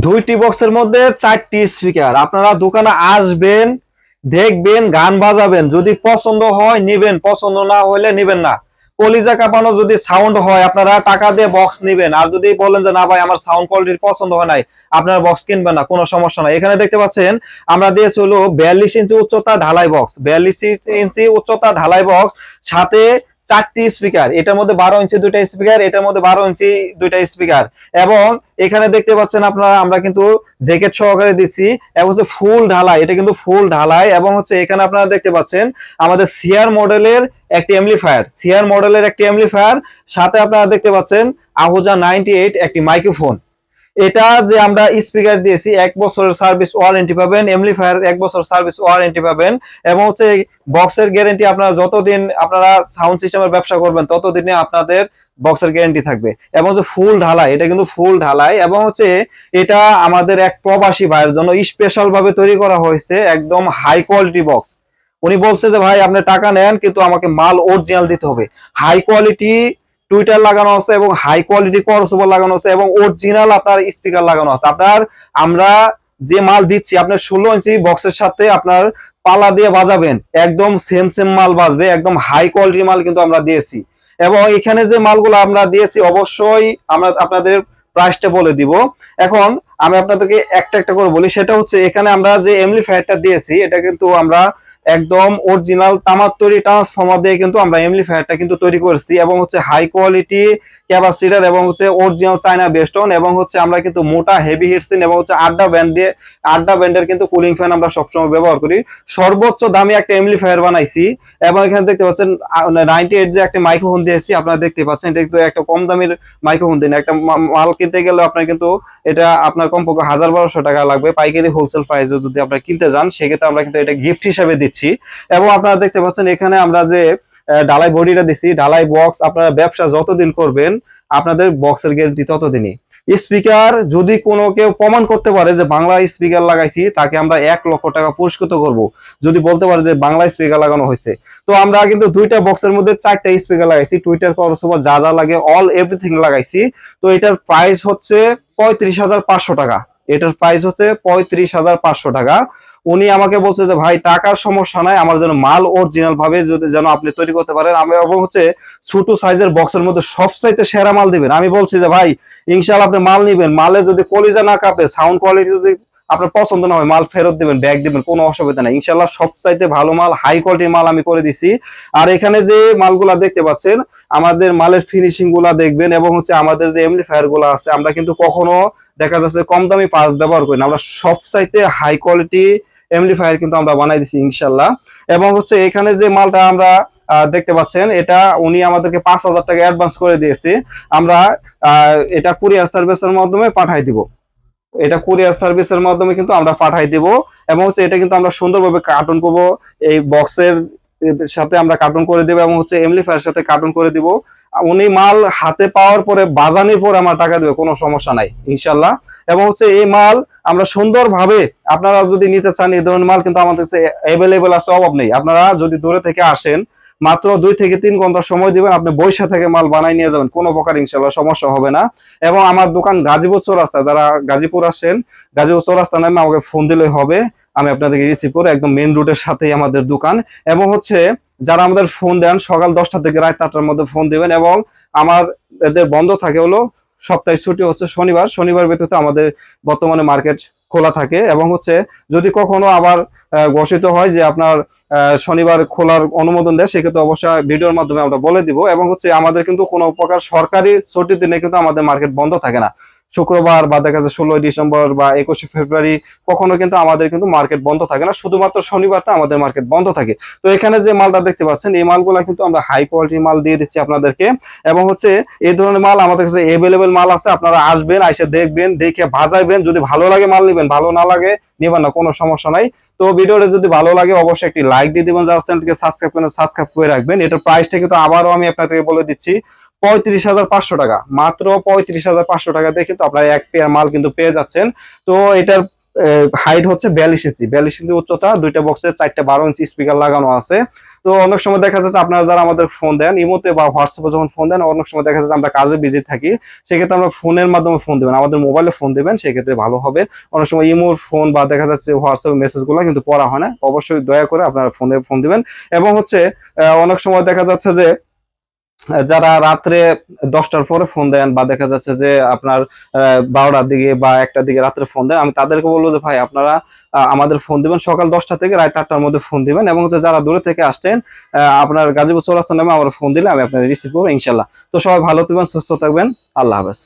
দুইটি বক্সের মধ্যে 4টি স্পিকার। আপনারা দোকানে আসবেন, দেখবেন, গান বাজাবেন, যদি পছন্দ হয় নিবেন, পছন্দ না হলে নিবেন না। কলিজা কাঁপানো যদি সাউন্ড হয় আপনারা টাকা দিয়ে বক্স নিবেন, আর যদি বলেন যে না ভাই আমার সাউন্ড কোয়ালিটি পছন্দ হয় নাই, আপনারা বক্স কিনবেন না, কোনো সমস্যা নাই। এখানে দেখতে পাচ্ছেন আমরা দিয়েছি হলো 42 ইঞ্চি উচ্চতা ঢালাই বক্স, 42 ইঞ্চি উচ্চতা ঢালাই বক্স, সাথে 4টি স্পিকার। এটার মধ্যে 12 ইঞ্চি দুইটা স্পিকার, এটার মধ্যে 12 ইঞ্চি দুইটা স্পিকার। এবং এখানে দেখতে পাচ্ছেন আপনারা আমরা কিন্তু জ্যাকেট সহকারে দিচ্ছি, এবং হচ্ছে ফুল ঢালাই, এটা কিন্তু ফুল ঢালাই। এবং হচ্ছে এখানে আপনারা দেখতে পাচ্ছেন আমাদের সিআর মডেলের একটি অ্যাম্পলিফায়ার, সিআর মডেলের একটি অ্যাম্পলিফায়ার, সাথে আপনারা দেখতে পাচ্ছেন আহুজা 98 একটি মাইক্রোফোন। এটা যে আমরা স্পিকার দিয়েছি 1 বছরের সার্ভিস ওয়ারেন্টি পাবেন, এমপ্লিফায়ার 1 বছর সার্ভিস ওয়ারেন্টি পাবেন। এবং হচ্ছে বক্সের গ্যারেন্টি আপনারা যতদিন আপনারা সাউন্ড সিস্টেমের ব্যবসা করবেন ততদিনে আপনাদের বক্সের গ্যারেন্টি থাকবে। এবং হচ্ছে ফুল ঢালাই, এটা কিন্তু ফুল ঢালাই। এবং হচ্ছে এটা আমাদের এক প্রবাসী ভাইয়ের জন্য স্পেশাল ভাবে তৈরি করা হয়েছে, একদম হাই কোয়ালিটি বক্স। উনি বলছে যে ভাই আপনি টাকা নেন কিন্তু আমাকে মাল অরিজিনাল দিতে হবে। হাই কোয়ালিটি টুইটার লাগানো আছে এবং হাই কোয়ালিটি ক্রসওভার লাগানো আছে এবং অরিজিনাল আপনার স্পিকার লাগানো আছে। আপনার আমরা যে মাল দিচ্ছি আপনার 16 ইঞ্চি বক্সের সাথে আপনার পালা দিয়ে বাজাবেন, একদম সেম সেম মাল বাজবে, একদম হাই কোয়ালিটির মাল কিন্তু আমরা দিয়েছি। এবং এখানে যে মালগুলো আমরা দিয়েছি অবশ্যই আমরা আপনাদের প্রাইসটা বলে দিব। এখন আমি আপনাদেরকে একটা একটা করে বলি, সেটা হচ্ছে এখানে আমরা যে এমপ্লিফায়ারটা দিয়েছি এটা কিন্তু আমরা একদম অরিজিনাল তামার তৈরি ট্রান্সফর্মার দিয়ে কিন্তু আমরা এমপ্লিফায়ারটা কিন্তু তৈরি করেছি। এবং হচ্ছে হাই কোয়ালিটি ক্যাপাসিটর, এবং হচ্ছে অরিজিনাল চায়না বেস্টন, এবং হচ্ছে আমরা কিন্তু মোটা হেভি হিটসিন এবং হচ্ছে আড্ডা ব্যান্ড দিয়ে, আড্ডা ব্যান্ডের কিন্তু কুলিং ফ্যান আমরা সবসময় ব্যবহার করি। সর্বোচ্চ দামি একটা এমপ্লিফায়ার বানাইছি। এবং এখানে দেখতে পাচ্ছেন 98 যে একটা মাইক্রোফোন দিয়েছি, আপনারা দেখতে পাচ্ছেন এটা কিন্তু একটা কম দামের মাইক্রোফোন দিন। একটা মাল কিনতে গেলে আপনার কিন্তু এটা আপনার কমপক্ষে 1000-1200 টাকা লাগবে পাইকারি হোলসেল প্রাইসে যদি আপনারা কিনতে যান, সেক্ষেত্রে আমরা কিন্তু এটা গিফট হিসেবে দিচ্ছি। এবং আপনারা দেখতে পাচ্ছেন এখানে আমরা যে ঢালাই বডিটা দিচ্ছি, ঢালাই বক্স, আপনারা ব্যবসা যতদিন করবেন আপনাদের বক্সের গ্যারান্টি ততদিনই। স্পিকার যদি কোনো কেউ প্রমাণ করতে পারে যে বাংলা স্পিকার লাগাইছি, তাকে আমরা 1 লক্ষ টাকা পুরস্কৃত করব। যদি বলতে পারে যে বাংলা স্পিকার লাগানো হয়েছে। তো আমরা কিন্তু দুইটা বক্সের মধ্যে 4টা স্পিকার লাগাইছি, টুইটার ক্রসওভার যা যা লাগে অল এভরিথিং লাগাইছি। তো এটার প্রাইস হচ্ছে 35,500 টাকা। এটার প্রাইস হচ্ছে 35,500 টাকা। উনি আমাকে বলছে যে ভাই টাকার সমস্যা নাই, আমার যেন মাল অরিজিনাল ভাবে যদি যেন আপনি তৈরি করতে পারেন। আমি এবং হচ্ছে ছোট সাইজের বক্সের মধ্যে সবচাইতে সেরা মাল দিবেন। আমি বলছি যে ভাই ইনশাআল্লাহ আপনি মাল নিবেন, মালে যদি কলিজা না কাঁপে, সাউন্ড কোয়ালিটি যদি আপনার পছন্দ না হয়, মাল ফেরত দিবেন, ব্যাগ দিবেন, কোনো অসুবিধা নাই। ইনশাআল্লাহ সবচাইতে ভালো মাল, হাই কোয়ালিটির মাল আমি করে দিছি। আর এখানে যে মালগুলা দেখতে পাচ্ছেন আমাদের মালের ফিনিশিং গুলা দেখবেন। এবং হচ্ছে আমাদের যে এমপ্লিফায়ার গুলা আছে আমরা কিন্তু কখনো দেখা যাচ্ছে কম দামি পার্টস ব্যবহার করি না, আমরা সবচাইতে হাই কোয়ালিটি এমপ্লিফায়ার কিন্তু আমরা বানাই দিছি ইনশাল্লাহ। এবং হচ্ছে এখানে যে মালটা আমরা দেখতে পাচ্ছেন এটা উনি আমাদেরকে 5,000 টাকা অ্যাডভান্স করে দিয়েছে। আমরা এটা কুরিয়ার সার্ভিসের মাধ্যমে পাঠাই দিব, এটা কুরিয়ার সার্ভিসের মাধ্যমে কিন্তু আমরা পাঠাই দিব। এবং হচ্ছে এটা কিন্তু আমরা সুন্দরভাবে কার্টুন করব, এই বক্সের সাথে আমরা কার্টুন করে দেব এবং হচ্ছে এমপ্লিফায়ার সাথে কার্টুন করে দিব। উনি মাল হাতে পাওয়ার পরে বাজানির পরে আমার টাকা দেবে, কোনো সমস্যা নাই ইনশাল্লাহ। এবং হচ্ছে এই মাল আমরা সুন্দরভাবে, আপনারা যদি নিতে চান এই ধরনের মাল কিন্তু আমাদের কাছে অ্যাভেলেবেল আছে, অভাব নেই। আপনারা যদি দূরে থেকে আসেন মাত্র 2 থেকে 3 ঘন্টা সময় দিবেন, আপনি বৈশা থেকে মাল বানাই নিয়ে যাবেন, কোনো প্রকার ইনশাল্লাহ সমস্যা হবে না। এবং আমার দোকান গাজীপুর চৌরাস্তা, যারা গাজীপুর আসেন গাজীপুর চৌরাস্তা নামে আমাকে ফোন দিলেই হবে, আমি আপনাদেরকে রিসিভ করে, একদম মেইন রোডের সাথেই আমাদের দোকান। এবং হচ্ছে যারা আমাদের ফোন দেন সকাল 10টা থেকে রাত 8টার মধ্যে ফোন দিবেন। এবং আমার এদের বন্ধ থাকে হলো সপ্তাহে, ছুটি হচ্ছে শনিবার, শনিবার ব্যতীত আমাদের বর্তমানে মার্কেট খোলা থাকে। এবং হচ্ছে যদি কখনো আবার ঘোষিত হয় যে আপনার শনিবার খোলার অনুমোদন দেয়, সেক্ষেত্রে অবশ্যই ভিডিওর মাধ্যমে আমরা বলে দিব। এবং হচ্ছে আমাদের কিন্তু কোনো প্রকার সরকারি ছুটির দিনে কিন্তু আমাদের মার্কেট বন্ধ থাকে না। শুক্রবার বা দেখা যাচ্ছে 16 ডিসেম্বর বা 21 ফেব্রুয়ারি কখনো কিন্তু আমাদের কিন্তু মার্কেট বন্ধ থাকে না, শুধুমাত্র শনিবারটা আমাদের মার্কেট বন্ধ থাকে। তো এখানে যে মালটা দেখতে পাচ্ছেন এই মালগুলা কিন্তু আমরা হাই কোয়ালিটির মাল দিয়ে দিচ্ছি আপনাদেরকে। এবং হচ্ছে এই ধরনের মাল আমাদের কাছে এভেলেবেল মাল আছে, আপনারা আসবেন, এসে দেখবেন, দেখে বাজাইবেন, যদি ভালো লাগে মাল নিবেন, ভালো না লাগে নিবেন না, কোনো সমস্যা নাই। তো ভিডিওটা যদি ভালো লাগে অবশ্যই একটি লাইক দিয়ে দিবেন, যারা চ্যানেলকে সাবস্ক্রাইব করেন সাবস্ক্রাইব করে রাখবেন। এটার প্রাইসটা কিন্তু আবারও আমি আপনাদেরকে বলে দিচ্ছি 35,500 টাকা, মাত্র 35,500 টাকা দিয়ে কিন্তু আপনারা এক পেয়ার মাল কিন্তু পেয়ে যাচ্ছেন। তো এটার হাইট হচ্ছে 42 ইঞ্চি, 42 ইঞ্চি উচ্চতা, দুইটা বক্সে 4টা 12 ইঞ্চি স্পিকার লাগানো আছে। তো অনেক সময় দেখা যাচ্ছে আপনারা যারা আমাদের ফোন দেন ইমোতে বা হোয়াটসঅ্যাপে যখন ফোন দেন, অনেক সময় দেখা যাচ্ছে আমরা কাজে বিজি থাকি, সেক্ষেত্রে আমরা ফোনের মাধ্যমে ফোন দেবেন, আমাদের মোবাইলে ফোন দেবেন, সেক্ষেত্রে ভালো হবে। অনেক সময় ইমোর ফোন বা দেখা যাচ্ছে হোয়াটসঅ্যাপ মেসেজগুলো কিন্তু পড়া হয় না, অবশ্যই দয়া করে আপনারা ফোনে ফোন দিবেন। এবং হচ্ছে অনেক সময় দেখা যাচ্ছে যে যারা রাত্রে 10টার পরে ফোন দেন বা দেখা যাচ্ছে যে আপনার 12টার দিকে বা 1টার দিকে রাত্রে ফোন দেন, আমি তাদেরকে বলবো যে ভাই আপনারা আমাদের ফোন দিবেন সকাল 10টা থেকে রাত 8টার মধ্যে ফোন দিবেন। এবং হচ্ছে যারা দূরে থেকে আসছেন আপনার গাজীপুর চৌরাস্তা নামে আমার ফোন দিলে আমি আপনাদের রিসিভ করবো ইনশাল্লাহ। তো সবাই ভালো থাকবেন, সুস্থ থাকবেন, আল্লাহ হাফেজ।